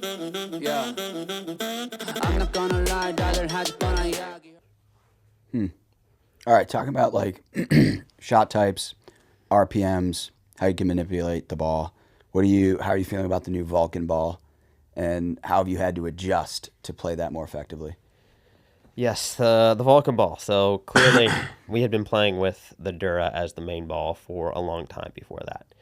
Yeah. I'm not gonna lie, rather had fun, All right, talking about like shot types, RPMs, how you can manipulate the ball. How are you feeling about the new Vulcan ball, and how have you had to adjust to play that more effectively? Yes, the Vulcan ball. So clearly, we had been playing with the Dura as the main ball for a long time before that.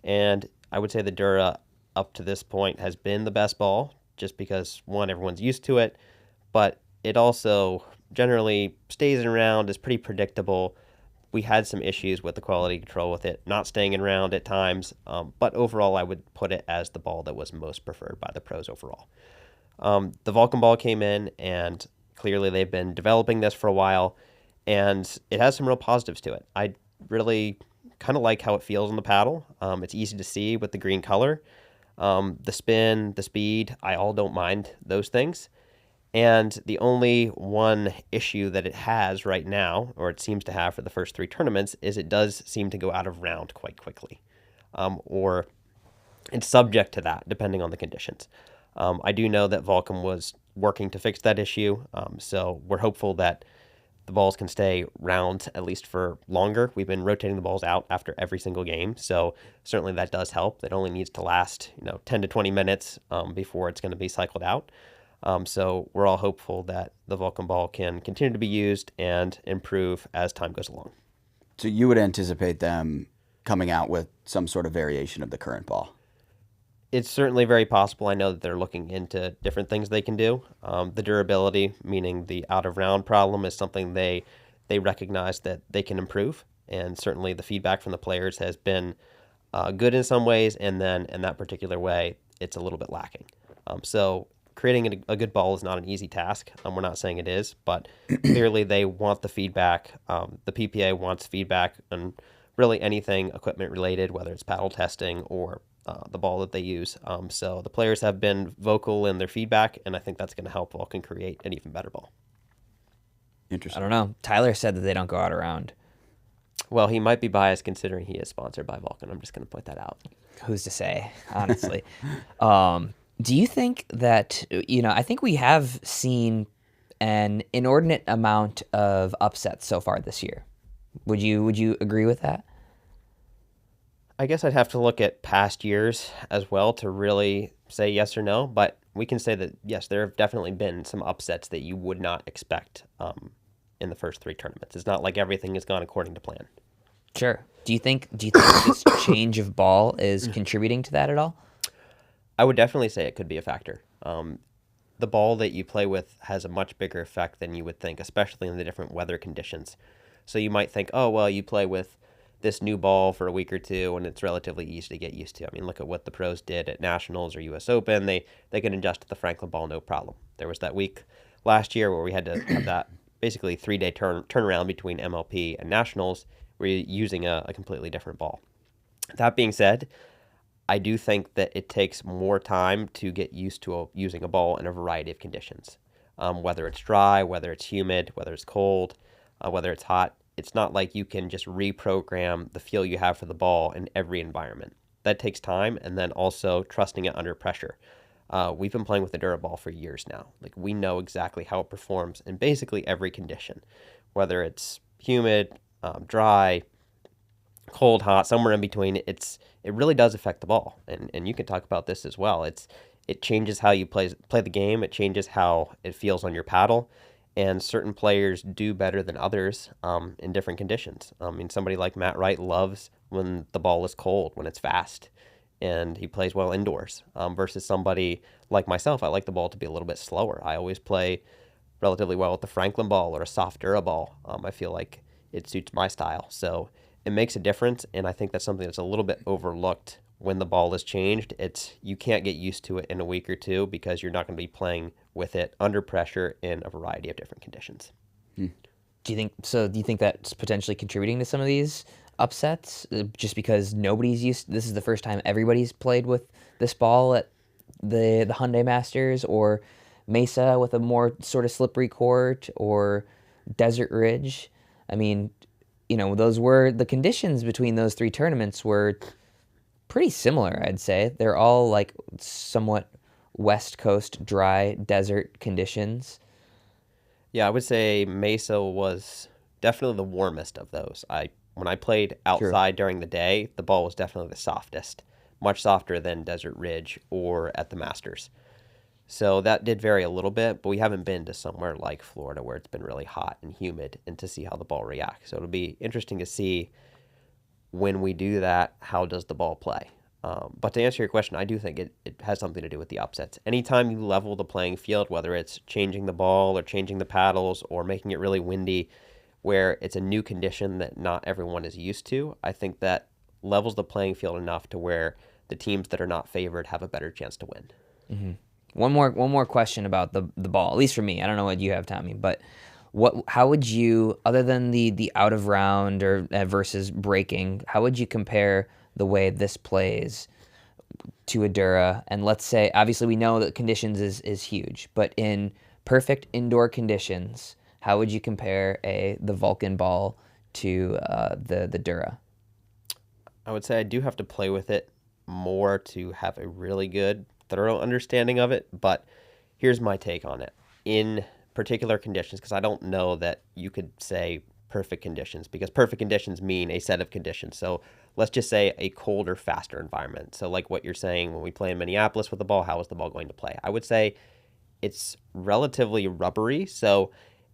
And I would say the Dura up to this point has been the best ball just because, one, everyone's used to it, but it also generally stays around, is pretty predictable. We had some issues with the quality control with it not staying in round at times, but overall, I would put it as the ball that was most preferred by the pros overall. The Vulcan ball came in, and clearly they've been developing this for a while, and it has some real positives to it. I really kind of like how it feels on the paddle. It's easy to see with the green color. The spin, the speed, I all don't mind those things. And the only one issue that it has right now, or it seems to have for the first three tournaments, is it does seem to go out of round quite quickly. Or it's subject to that, depending on the conditions. I do know that Vulcan was working to fix that issue, so we're hopeful that the balls can stay round at least for longer. We've been rotating the balls out after every single game, so certainly that does help. It only needs to last 10 to 20 minutes before it's going to be cycled out. So we're all hopeful that the Vulcan ball can continue to be used and improve as time goes along. So you would anticipate them coming out with some sort of variation of the current ball? It's certainly very possible. I know that they're looking into different things they can do. The durability, meaning the out of round problem, is something they recognize that they can improve, and certainly the feedback from the players has been good in some ways, and then in that particular way, it's a little bit lacking. So creating a good ball is not an easy task. We're not saying it is, but clearly they want the feedback. The PPA wants feedback on really anything equipment related, whether it's paddle testing or the ball that they use. So the players have been vocal in their feedback, and I think that's going to help Vulcan create an even better ball. Interesting. I don't know. Tyler said that they don't go out around. Well, he might be biased considering he is sponsored by Vulcan. I'm just going to point that out. Who's to say, honestly? Do you think that, I think we have seen an inordinate amount of upsets so far this year. Would you agree with that? I guess I'd have to look at past years as well to really say yes or no, but we can say that, yes, there have definitely been some upsets that you would not expect in the first three tournaments. It's not like everything has gone according to plan. Sure. Do you think this change of ball is contributing to that at all? I would definitely say it could be a factor. The ball that you play with has a much bigger effect than you would think, especially in the different weather conditions. So you might think, oh, well, you play with this new ball for a week or two, and it's relatively easy to get used to. I mean, look at what the pros did at Nationals or U.S. Open. They can adjust to the Franklin ball, no problem. There was that week last year where we had to have that basically 3-day turnaround between MLP and Nationals, where you're using a completely different ball. That being said, I do think that it takes more time to get used to using a ball in a variety of conditions, whether it's dry, whether it's humid, whether it's cold, whether it's hot. It's not like you can just reprogram the feel you have for the ball in every environment. That takes time, and then also trusting it under pressure. We've been playing with the Dura ball for years now. Like, we know exactly how it performs in basically every condition, whether it's humid, dry, cold, hot, somewhere in between. It really does affect the ball, and you can talk about this as well. It changes how you play the game. It changes how it feels on your paddle. And certain players do better than others in different conditions. I mean, somebody like Matt Wright loves when the ball is cold, when it's fast, and he plays well indoors. Versus somebody like myself, I like the ball to be a little bit slower. I always play relatively well with the Franklin ball or a soft Dura ball. I feel like it suits my style. So it makes a difference, and I think that's something that's a little bit overlooked when the ball is changed. You can't get used to it in a week or two because you're not going to be playing with it under pressure in a variety of different conditions. Do you think that's potentially contributing to some of these upsets, just because this is the first time everybody's played with this ball at the Hyundai Masters or Mesa with a more sort of slippery court, or Desert Ridge? I mean, the conditions between those three tournaments were pretty similar, I'd say. They're all like somewhat West Coast dry desert conditions? Yeah, I would say Mesa was definitely the warmest of those. When I played outside during the day, the ball was definitely the softest, much softer than Desert Ridge or at the Masters. So that did vary a little bit, but we haven't been to somewhere like Florida where it's been really hot and humid, and to see how the ball reacts. So it'll be interesting to see when we do that, how does the ball play? But to answer your question, I do think it has something to do with the upsets. Anytime you level the playing field, whether it's changing the ball or changing the paddles or making it really windy, where it's a new condition that not everyone is used to, I think that levels the playing field enough to where the teams that are not favored have a better chance to win. Mm-hmm. One more question about the ball, at least for me. I don't know what you have, Tommy, but how would you, other than the out of round or versus breaking, how would you compare the way this plays to a Dura? And let's say, obviously we know that conditions is huge, but in perfect indoor conditions, how would you compare the Vulcan ball to the Dura? I would say I do have to play with it more to have a really good, thorough understanding of it, but here's my take on it. In particular conditions, because I don't know that you could say perfect conditions, because perfect conditions mean a set of conditions. So let's just say a colder, faster environment. So like what you're saying, when we play in Minneapolis with the ball, how is the ball going to play? I would say it's relatively rubbery, so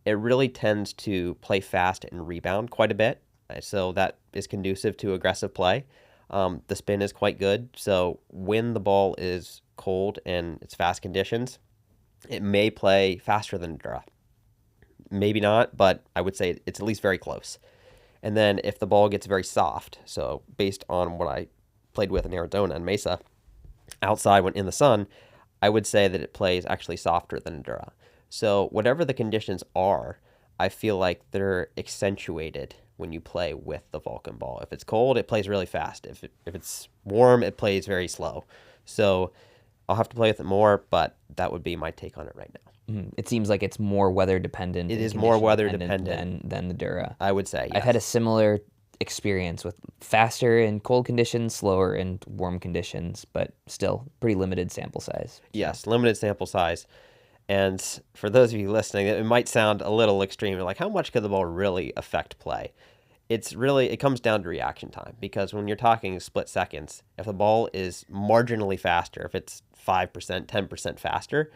it really tends to play fast and rebound quite a bit. So that is conducive to aggressive play. The spin is quite good. So when the ball is cold and it's fast conditions, it may play faster than Dura. Maybe not, but I would say it's at least very close. And then if the ball gets very soft, so based on what I played with in Arizona and Mesa, outside when in the sun, I would say that it plays actually softer than Dura. So whatever the conditions are, I feel like they're accentuated when you play with the Vulcan ball. If it's cold, it plays really fast. If it's warm, it plays very slow. So I'll have to play with it more, but that would be my take on it right now. Mm-hmm. It seems like it's more weather dependent. It is more weather dependent than the Dura. I would say, yes. I've had a similar experience with faster in cold conditions, slower in warm conditions, but still pretty limited sample size. Yes, limited sample size. And for those of you listening, it might sound a little extreme. You're like, how much could the ball really affect play? It comes down to reaction time, because when you're talking split seconds, if the ball is marginally faster, if it's 5%, 10% faster,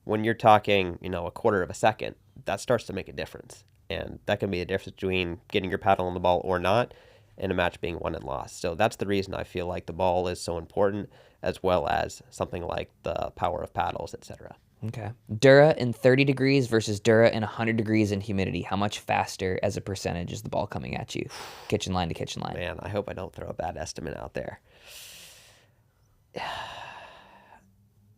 when you're talking, a quarter of a second, that starts to make a difference. And that can be a difference between getting your paddle on the ball or not, and a match being won and lost. So that's the reason I feel like the ball is so important, as well as something like the power of paddles, etc. Okay. Dura in 30 degrees versus Dura in 100 degrees in humidity. How much faster as a percentage is the ball coming at you? Kitchen line to kitchen line. Man, I hope I don't throw a bad estimate out there.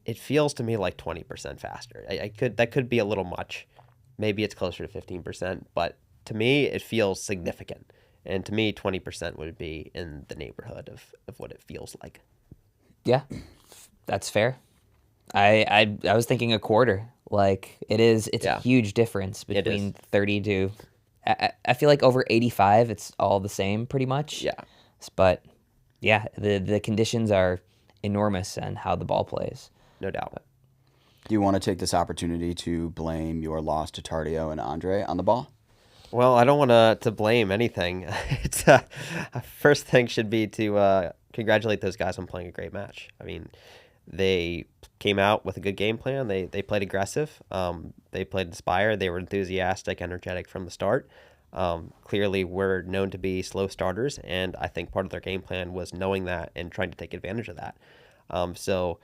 It feels to me like 20% faster. That could be a little much. Maybe it's closer to 15%, but to me, it feels significant. And to me, 20% would be in the neighborhood of what it feels like. Yeah, that's fair. I was thinking a quarter. Like it's a huge difference between 30 to, I feel like over 85, it's all the same pretty much. Yeah. But yeah, the conditions are enormous and how the ball plays. No doubt. Do you want to take this opportunity to blame your loss to Tardio and Andre on the ball? Well, I don't want to blame anything. It's first thing should be to congratulate those guys on playing a great match. I mean, they came out with a good game plan. They played aggressive. They played inspired. They were enthusiastic, energetic from the start. Clearly, we're known to be slow starters, and I think part of their game plan was knowing that and trying to take advantage of that. So,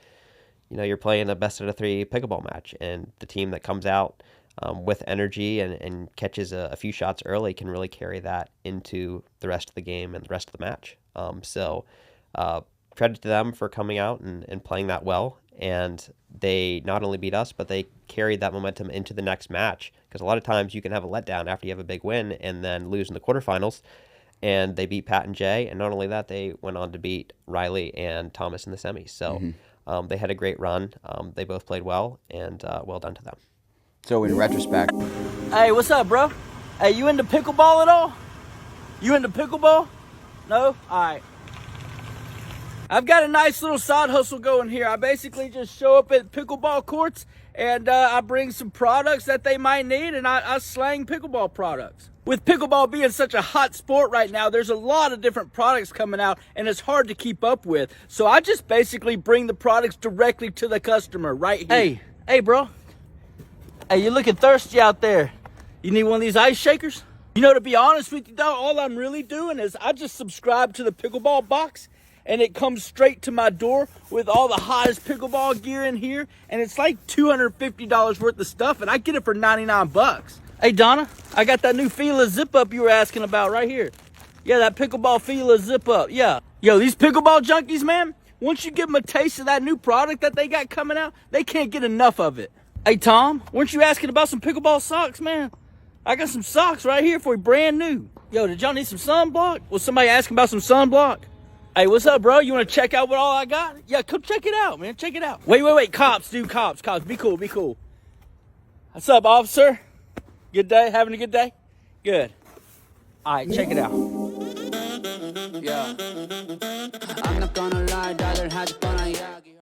you're playing a best out of three pickleball match, and the team that comes out with energy and catches a few shots early can really carry that into the rest of the game and the rest of the match. So credit to them for coming out and playing that well. And they not only beat us, but they carried that momentum into the next match. Because a lot of times you can have a letdown after you have a big win and then lose in the quarterfinals. And they beat Pat and Jay. And not only that, they went on to beat Riley and Thomas in the semis. So they had a great run. They both played well, and well done to them. So in retrospect, Hey, what's up, bro? Hey, you into pickleball at all? You into pickleball? No? All right. I've got a nice little side hustle going here. I basically just show up at pickleball courts and I bring some products that they might need, and I slang pickleball products. With pickleball being such a hot sport right now, there's a lot of different products coming out and it's hard to keep up with. So I just basically bring the products directly to the customer right here. Hey bro. Hey, you're looking thirsty out there. You need one of these ice shakers? You know, to be honest with you, dog, all I'm really doing is I just subscribe to the pickleball box and it comes straight to my door with all the hottest pickleball gear in here. And it's like $250 worth of stuff and I get it for 99 bucks. Hey Donna, I got that new Fila zip up you were asking about right here. Yeah, that pickleball Fila zip up, yeah. Yo, these pickleball junkies, man, once you give them a taste of that new product that they got coming out, they can't get enough of it. Hey Tom, weren't you asking about some pickleball socks, man? I got some socks right here for you, brand new. Yo, did y'all need some sunblock? Was somebody asking about some sunblock? Hey, what's up, bro? You want to check out what all I got? Yeah, come check it out, man. Check it out. Wait. Cops, dude. Cops. Be cool. What's up, officer? Good day? Having a good day? Good. All right, check it out. Yeah. I'm not gonna lie, rather had fun on Yagi.